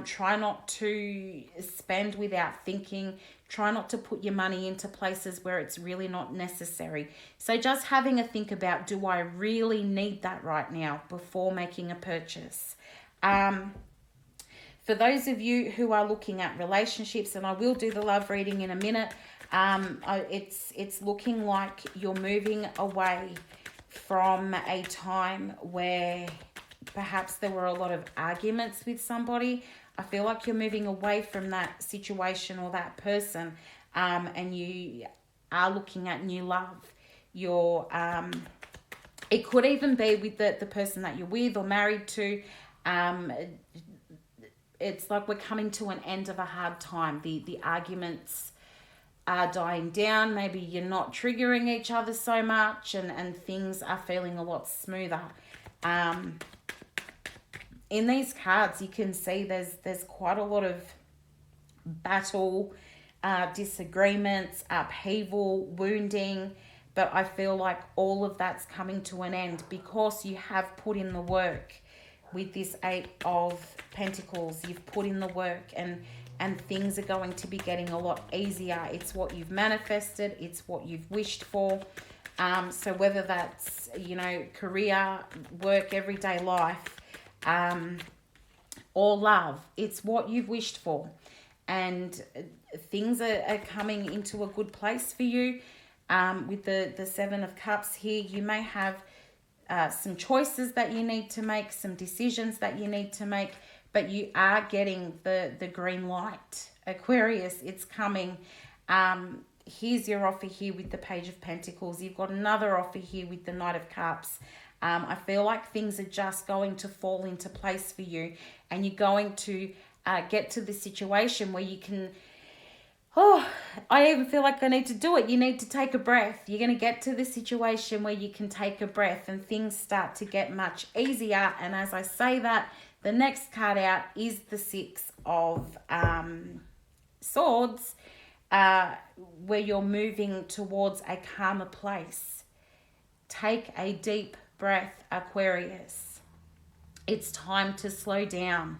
[SPEAKER 1] Try not to spend without thinking. Try not to put your money into places where it's really not necessary. So just having a think about, do I really need that right now before making a purchase? For those of you who are looking at relationships, and I will do the love reading in a minute, it's looking like you're moving away from a time where perhaps there were a lot of arguments with somebody. I feel like you're moving away from that situation or that person, and you are looking at new love. You're it could even be with the person that you're with or married to. It's like we're coming to an end of a hard time. The arguments are dying down. Maybe you're not triggering each other so much, and things are feeling a lot smoother. In these cards, you can see there's quite a lot of battle, disagreements, upheaval, wounding, but I feel like all of that's coming to an end because you have put in the work. With this Eight of Pentacles, you've put in the work, and things are going to be getting a lot easier. It's what you've manifested, it's what you've wished for. So whether that's, you know, career, work, everyday life, or love, it's what you've wished for. And things are coming into a good place for you. With the Seven of Cups here, you may have some choices that you need to make, some decisions that you need to make, but you are getting the green light. Aquarius, it's coming. Here's your offer here with the Page of Pentacles. You've got another offer here with the Knight of Cups. I feel like things are just going to fall into place for you, and you're going to get to the situation where you can, I even feel like I need to do it. You need to take a breath. You're going to get to the situation where you can take a breath and things start to get much easier. And as I say that, the next card out is the Six of Swords, where you're moving towards a calmer place. Take a deep breath, Aquarius. It's time to slow down.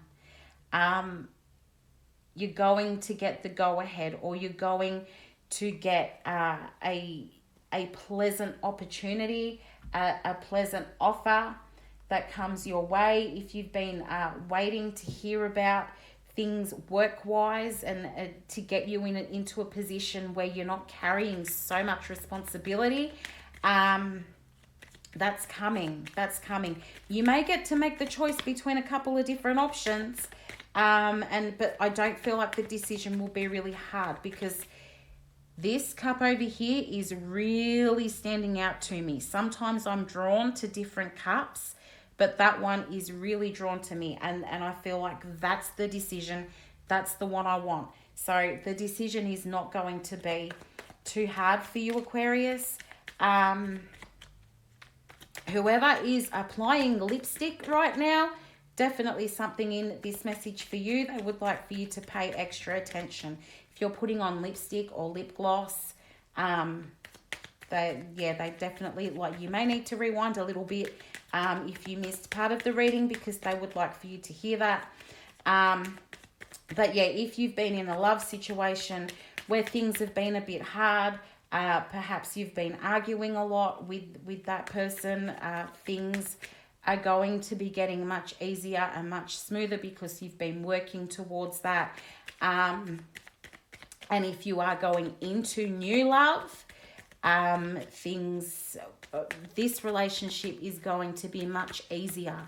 [SPEAKER 1] You're going to get the go-ahead, or you're going to get a pleasant opportunity, a pleasant offer that comes your way. If you've been waiting to hear about things work-wise and to get you into a position where you're not carrying so much responsibility, that's coming. That's coming. You may get to make the choice between a couple of different options, but I don't feel like the decision will be really hard, because this cup over here is really standing out to me. Sometimes I'm drawn to different cups, but that one is really drawn to me, and I feel like that's the decision. That's the one I want. So the decision is not going to be too hard for you, Aquarius. Whoever is applying lipstick right now, definitely something in this message for you. They would like for you to pay extra attention. If you're putting on lipstick or lip gloss, they definitely, like, you may need to rewind a little bit if you missed part of the reading, because they would like for you to hear that. But yeah, if you've been in a love situation where things have been a bit hard, perhaps you've been arguing a lot with that person, things are going to be getting much easier and much smoother because you've been working towards that. And if you are going into new love, this relationship is going to be much easier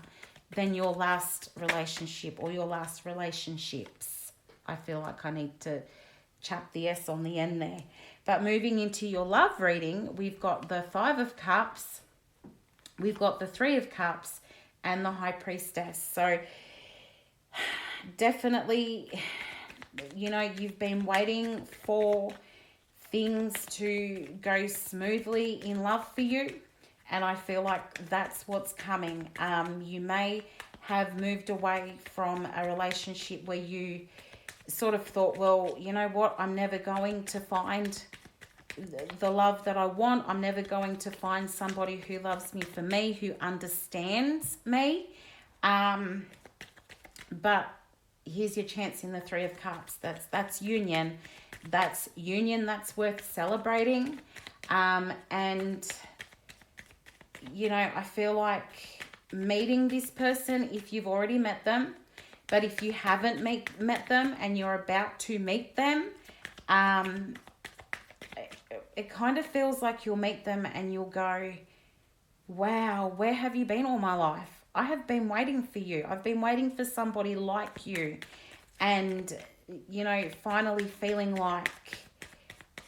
[SPEAKER 1] than your last relationship or your last relationships. I feel like I need to chap the S on the end there. But moving into your love reading, we've got the Five of Cups, we've got the Three of Cups, and the High Priestess. So definitely, you know, you've been waiting for things to go smoothly in love for you, and I feel like that's what's coming. You may have moved away from a relationship where you sort of thought, well, you know what, I'm never going to find the love that I want. I'm never going to find somebody who loves me for me, who understands me. But here's your chance in the Three of Cups. That's union. That's union that's worth celebrating. And, you know, I feel like meeting this person, if you've already met them, but if you haven't met them and you're about to meet them, it kind of feels like you'll meet them and you'll go, wow, where have you been all my life? I have been waiting for you. I've been waiting for somebody like you. And, you know, finally feeling like,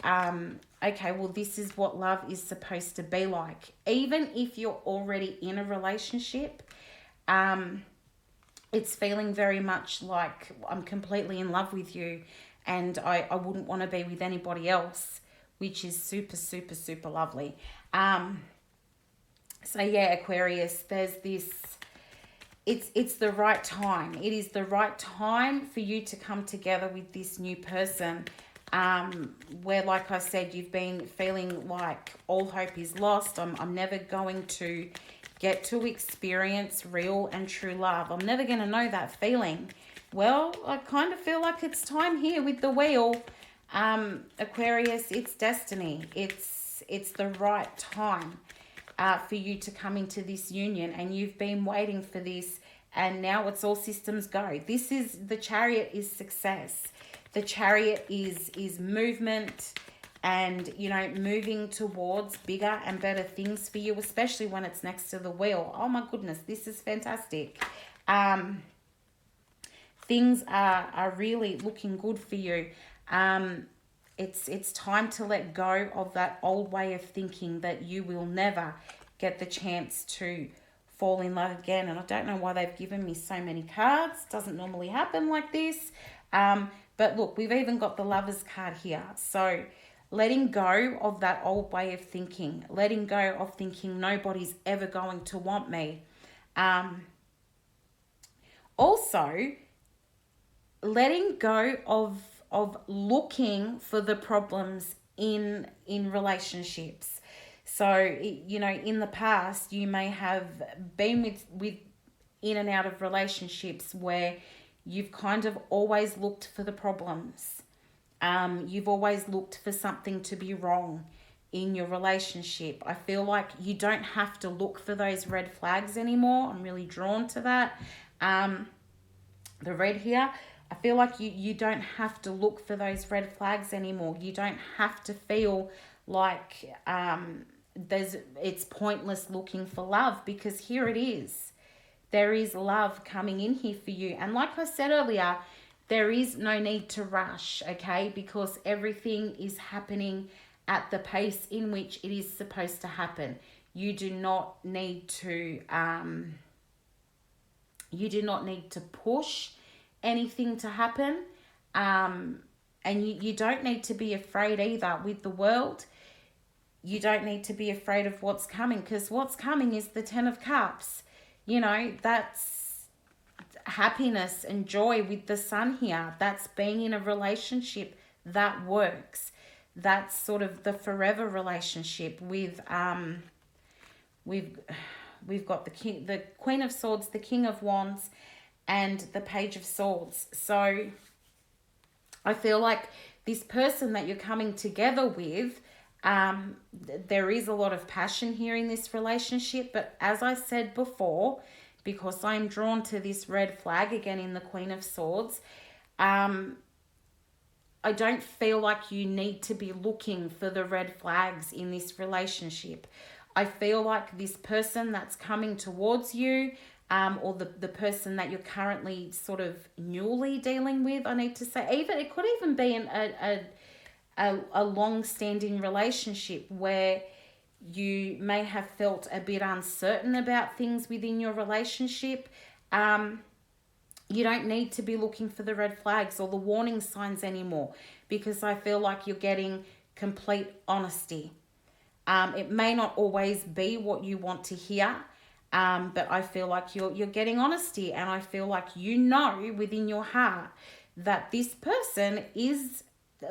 [SPEAKER 1] okay, well, this is what love is supposed to be like. Even if you're already in a relationship, it's feeling very much like I'm completely in love with you, and I wouldn't want to be with anybody else, which is super, super, super lovely. So yeah, Aquarius, there's this, it's the right time. It is the right time for you to come together with this new person. Where, like I said, you've been feeling like all hope is lost. I'm never going to get to experience real and true love. I'm never going to know that feeling. Well, I kind of feel like it's time here with the wheel. Aquarius, it's destiny. It's the right time for you to come into this union, and you've been waiting for this, and now it's all systems go. This is, the Chariot is success. The Chariot is movement, and, you know, moving towards bigger and better things for you, especially when it's next to the wheel. Oh my goodness, this is fantastic. Things are really looking good for you. It's time to let go of that old way of thinking that you will never get the chance to fall in love again. And I don't know why they've given me so many cards. Doesn't normally happen like this. But look, we've even got the Lovers card here. So letting go of that old way of thinking. Letting go of thinking nobody's ever going to want me. Also, letting go of looking for the problems in relationships. So, you know, in the past, you may have been with in and out of relationships where you've kind of always looked for the problems. You've always looked for something to be wrong in your relationship. I feel like you don't have to look for those red flags anymore. I'm really drawn to that. The red here, I feel like you don't have to look for those red flags anymore. You don't have to feel like it's pointless looking for love, because here it is. There is love coming in here for you. And like I said earlier, there is no need to rush, okay? Because everything is happening at the pace in which it is supposed to happen. You do not need to push anything to happen. And you don't need to be afraid either with the world. You don't need to be afraid of what's coming, because what's coming is the 10 of Cups. You know, that's happiness and joy with the Sun here. That's being in a relationship that works. That's sort of the forever relationship with we've got the Queen of Swords, the King of Wands, and the Page of Swords. So I feel like this person that you're coming together with, there is a lot of passion here in this relationship. But as I said before, because I'm drawn to this red flag again in the Queen of Swords, I don't feel like you need to be looking for the red flags in this relationship. I feel like this person that's coming towards you, or the person that you're currently sort of newly dealing with, I need to say, it could even be a long-standing relationship where you may have felt a bit uncertain about things within your relationship. You don't need to be looking for the red flags or the warning signs anymore, because I feel like you're getting complete honesty. It may not always be what you want to hear, but I feel like you're getting honesty, and I feel like you know within your heart that this person is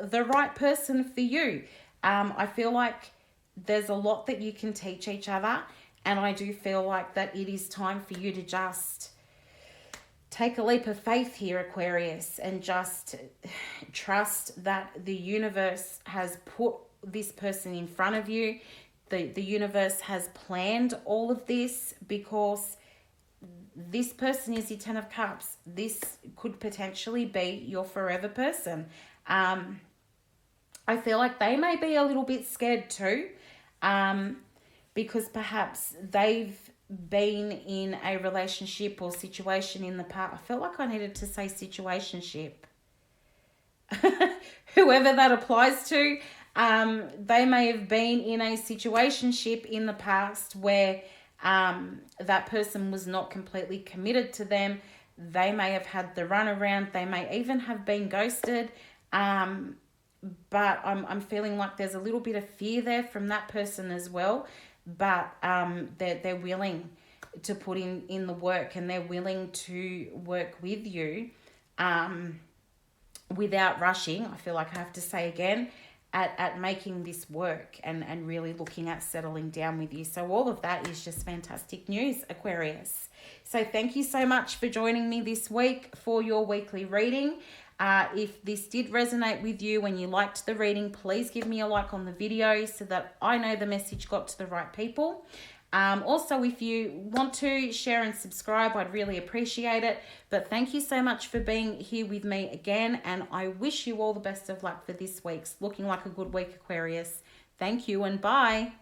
[SPEAKER 1] the right person for you. I feel like there's a lot that you can teach each other, and I do feel like that it is time for you to just take a leap of faith here, Aquarius, and just trust that the universe has put this person in front of you. The universe has planned all of this, because this person is your 10 of Cups. This could potentially be your forever person. I feel like they may be a little bit scared too, because perhaps they've been in a relationship or situation in the past. I felt like I needed to say situationship. Whoever that applies to, they may have been in a situationship in the past where that person was not completely committed to them. They may have had the runaround. They may even have been ghosted. But I'm feeling like there's a little bit of fear there from that person as well. But they're willing to put in the work, and they're willing to work with you without rushing. I feel like I have to say again, at making this work, and really looking at settling down with you. So all of that is just fantastic news, Aquarius. So thank you so much for joining me this week for your weekly reading. If this did resonate with you and you liked the reading, please give me a like on the video so that I know the message got to the right people. Also, if you want to share and subscribe, I'd really appreciate it. But thank you so much for being here with me again, and I wish you all the best of luck for this week's looking like a good week, Aquarius. Thank you and bye.